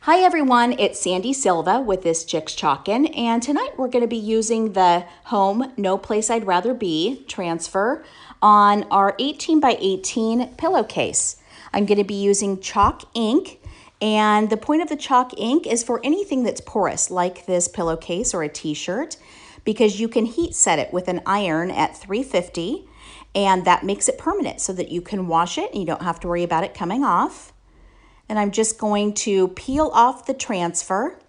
Hi everyone, it's Sandy Silva with This Chick's Chalkin', and tonight we're going to be using the Home No Place I'd Rather Be transfer on our 18 by 18 pillowcase. I'm going to be using chalk ink, and the point of the chalk ink is for anything that's porous, like this pillowcase or a t-shirt, because you can heat set it with an iron at 350, and that makes it permanent so that you can wash it and you don't have to worry about it coming off. And I'm just going to peel off the transfer,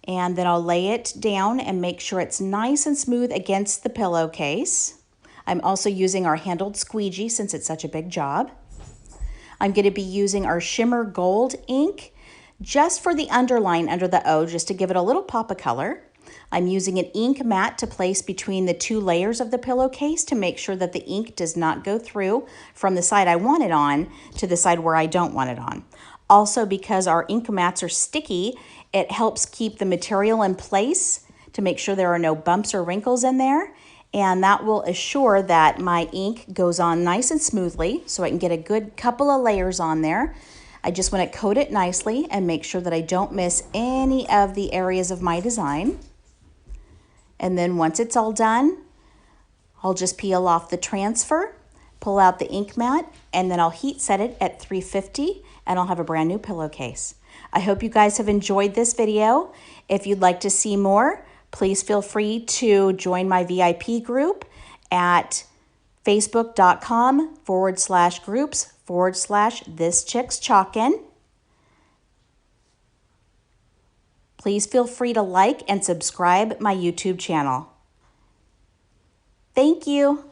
and then I'll lay it down and make sure it's nice and smooth against the pillowcase. I'm also using our handled squeegee since it's such a big job. I'm going to be using our shimmer gold ink just for the underline under the O, just to give it a little pop of color. I'm using an ink mat to place between the two layers of the pillowcase to make sure that the ink does not go through from the side I want it on to the side where I don't want it on. Also, because our ink mats are sticky, it helps keep the material in place to make sure there are no bumps or wrinkles in there. And that will assure that my ink goes on nice and smoothly so I can get a good couple of layers on there. I just want to coat it nicely and make sure that I don't miss any of the areas of my design. And then once it's all done, I'll just peel off the transfer, pull out the ink mat, and then I'll heat set it at 350, and I'll have a brand new pillowcase. I hope you guys have enjoyed this video. If you'd like to see more, please feel free to join my VIP group at facebook.com/groups/thischickschalkin'. Please feel free to like and subscribe my YouTube channel. Thank you.